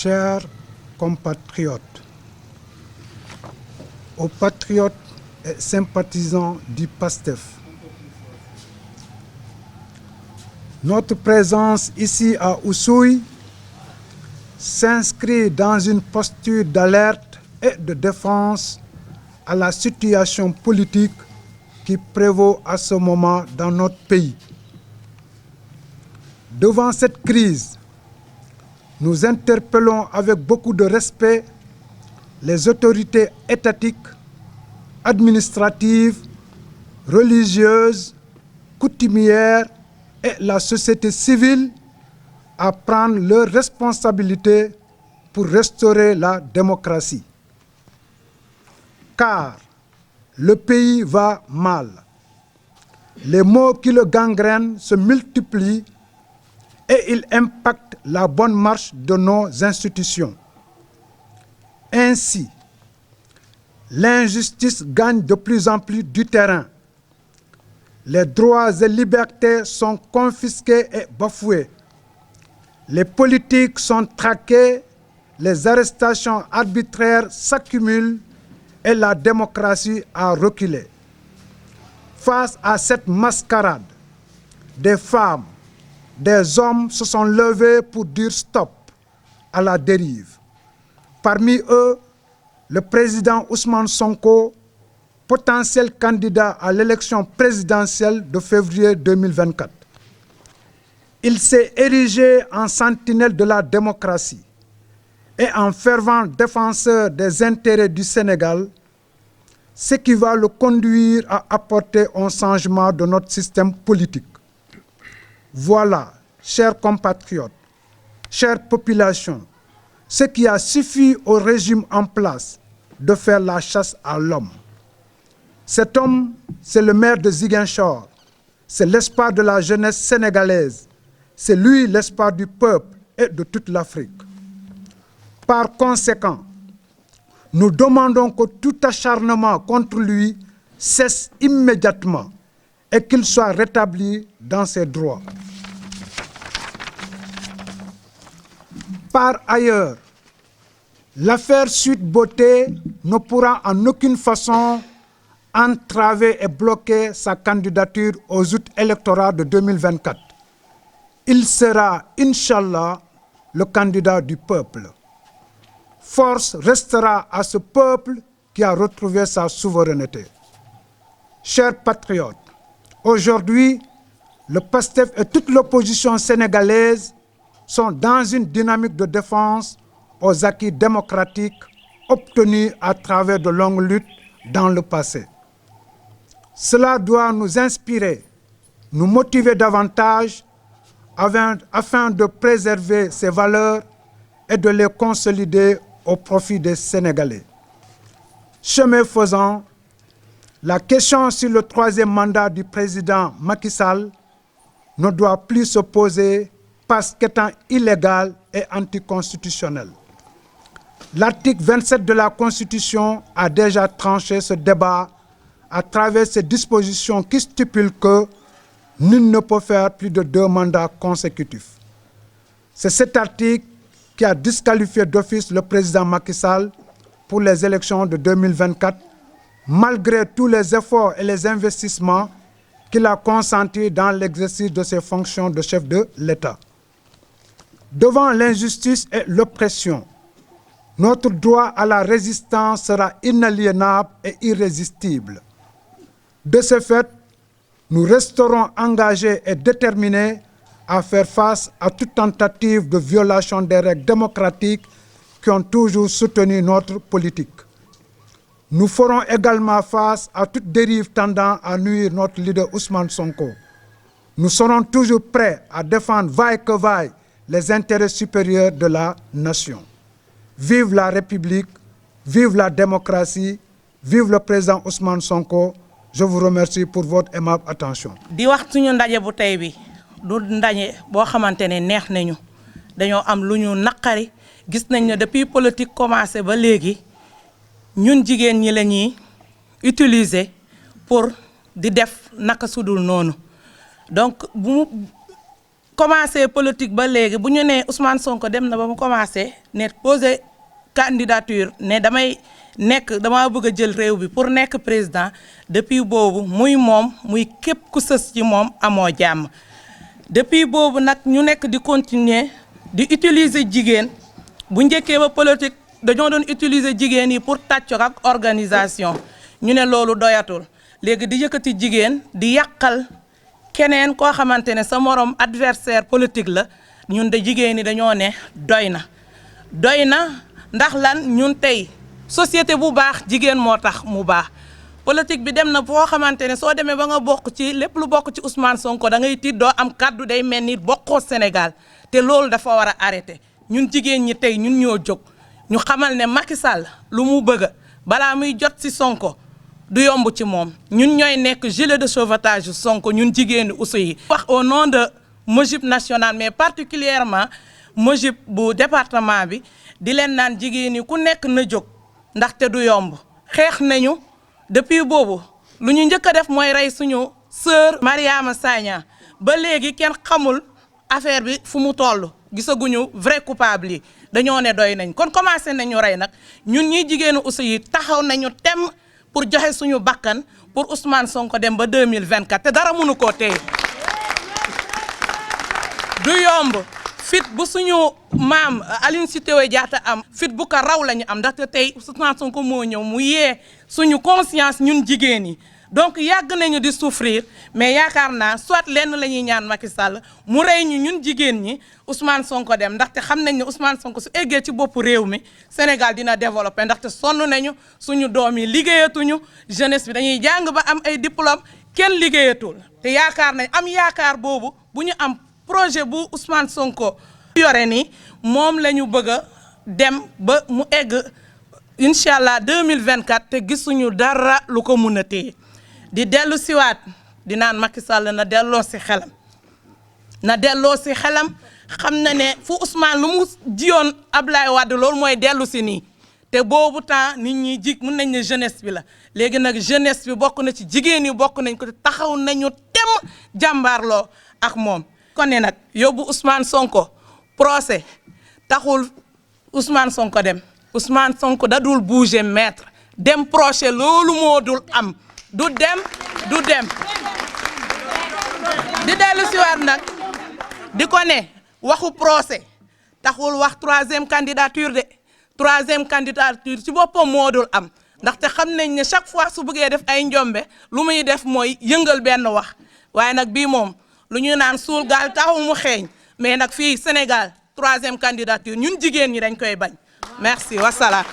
Chers compatriotes, aux patriotes et sympathisants du PASTEF, notre présence ici à Oussouye s'inscrit dans une posture d'alerte et de défense à la situation politique qui prévaut à ce moment dans notre pays. Devant cette crise, nous interpellons avec beaucoup de respect les autorités étatiques, administratives, religieuses, coutumières et la société civile à prendre leurs responsabilités pour restaurer la démocratie. Car le pays va mal. Les maux qui le gangrènent se multiplient et ils impactent la bonne marche de nos institutions. Ainsi, l'injustice gagne de plus en plus du terrain. Les droits et libertés sont confisqués et bafoués. Les politiques sont traqués, les arrestations arbitraires s'accumulent et la démocratie a reculé. Face à cette mascarade, des femmes, des hommes se sont levés pour dire stop à la dérive. Parmi eux, le président Ousmane Sonko, potentiel candidat à l'élection présidentielle de février 2024. Il s'est érigé en sentinelle de la démocratie et en fervent défenseur des intérêts du Sénégal, ce qui va le conduire à apporter un changement de notre système politique. Voilà, chers compatriotes, chères populations, ce qui a suffi au régime en place de faire la chasse à l'homme. Cet homme, c'est le maire de Ziguinchor, c'est l'espoir de la jeunesse sénégalaise, c'est lui l'espoir du peuple et de toute l'Afrique. Par conséquent, nous demandons que tout acharnement contre lui cesse immédiatement et qu'il soit rétabli dans ses droits. Par ailleurs, l'affaire Sweet Beauté ne pourra en aucune façon entraver et bloquer sa candidature aux août électoraux de 2024. Il sera, Inch'Allah, le candidat du peuple. Force restera à ce peuple qui a retrouvé sa souveraineté. Chers patriotes, aujourd'hui, le PASTEF et toute l'opposition sénégalaise sont dans une dynamique de défense aux acquis démocratiques obtenus à travers de longues luttes dans le passé. Cela doit nous inspirer, nous motiver davantage afin de préserver ces valeurs et de les consolider au profit des Sénégalais. Chemin faisant, la question sur le troisième mandat du président Macky Sall ne doit plus se poser parce qu'étant illégal et anticonstitutionnel. L'article 27 de la Constitution a déjà tranché ce débat à travers ses dispositions qui stipulent que nul ne peut faire plus de 2 mandats consécutifs. C'est cet article qui a disqualifié d'office le président Macky Sall pour les élections de 2024, malgré tous les efforts et les investissements qu'il a consentis dans l'exercice de ses fonctions de chef de l'État. Devant l'injustice et l'oppression, notre droit à la résistance sera inaliénable et irrésistible. De ce fait, nous resterons engagés et déterminés à faire face à toute tentative de violation des règles démocratiques qui ont toujours soutenu notre politique. Nous ferons également face à toute dérive tendant à nuire notre leader Ousmane Sonko. Nous serons toujours prêts à défendre vaille que vaille les intérêts supérieurs de la nation. Vive la République, vive la démocratie, vive le président Ousmane Sonko. Je vous remercie pour votre aimable attention. Di wax suñu ndaje bu tay bi du ndaje boo xamantene neex nañu dañoo am lu ñu naqari gis nañ ne depuis politique commencé ba léegi ñun jigéen ñi la ñuy utiliser pour di def naka sudul noonu donc commencé politique ba léegi bu ñu nee Ousmane Sonko dem na ba mu commencé ne posé candidature ne dama bëgg a jël réew bi pour nekk président depuis boobu muy moom muy képp ku sës ci moom amoo jàmm. depuis boobu nag ñu nekk di continuer di utiliser jigéen bu njëkkee ba politique dañoo doon utiliser jigéen yi pour tàcco ak organisation ñu ne loolu doyatul léegi di yëkkati jigéen di yàqal keneen koo xamante ne sa morom adversaire politique la ñun de jigéen ñi dañoo ne doy na ndax lan ñun tey société bu baax jigéen moo tax mu baax. politique bi dem na foo xamante ne soo demee ba nga bokk ci lépp lu bokk ci Ousmane Sonko da ngay tiit doo am kàddu day mel ni bokkoo Sénégal te loolu dafa war a arrêté ñun jigéen ñi tey ñun ñoo jóg ñu xamal ne Macky Sall lu mu bëgg balaa muy jot ci Sonko du yomb ci moom ñun ñooy nekk gilet de sauvetage Sonko ñun jigéenu Oussou yi. wax au nom de MOJIP national mais particulièrement MOJIP bu département bi di leen naan jigéen ñi ku nekk na jóg ndaxte du yomb xeex nañu. depuis boobu lu ñu njëkk a def mooy rey suñu sœur Mariama Sagna ba léegi kenn xamul affaire bi fu mu toll gisaguñu vrai coupable yi dañoo ne doy nañ kon commencé nañu rey nag ñun ñi jigéenu Oussou yi taxaw nañu tem pour joxe suñu bakkan pour Ousmane Sonko dem ba 2024 te dara mënu koo téye du yomb fit bu suñu maam Aline Sitoé Diatta am fit bu ko raw la ñu am ndaxte tey Ousmane Sonko moo ñëw mu yee suñu conscience ñun jigéen yi donc yàgg nañu di souffrir mais yaakaar naa soit lenn la ñuy ñaan Macky Sall mu rey ñu ñun jigéen ñi Ousmane Sonko dem ndaxte xam nañ ne Ousmane Sonko su eggee ci boppu réew mi Sénégal dina développé ndaxte sonn nañu suñu doom yi liggéeyatuñu jeunesse bi dañuy jàng ba am ay diplôme kenn liggéeyatul te yaakaar nañ am yaakaar boobu bu ñu am projet bu Ousmane Sonko yore ni moom la ñu bëgg a dem ba mu egg incha allah 2024 te gisuñu dara lu ko mun a téye di dellu siwaat di naan Macky Sall na delloo si xelam xam na ne fu Ousmane lu mu jiyoon Ablaye Wade loolu mooy dellu si nii te boobu temps nit ñi mun nañ ne jeunesse bi la léegi nag jeunesse bi bokk na ci jigéen yi bokk nañ ko taxaw nañu tem jàmbaarloo ak moom kon ne nag yóbbu Ousmane Sonko procès taxul Ousmane Sonko dem Ousmane Sonko da dul bouger maître dem procès loolu moo dul am du dem di dellu si waat nag di ko ne waxu procès taxul wax troisième candidature ci boppam moo dul am ndaxte xam nañ ne chaque fois su bëggee def ay njombe lu muy def mooy yëngal benn wax waaye nag bii moom lu ñu naan suul gaal taxul mu xeeñ mais nag fii Sénégal troisième candidature ñun jigéen ñi dañ koy bañ merci wasalaam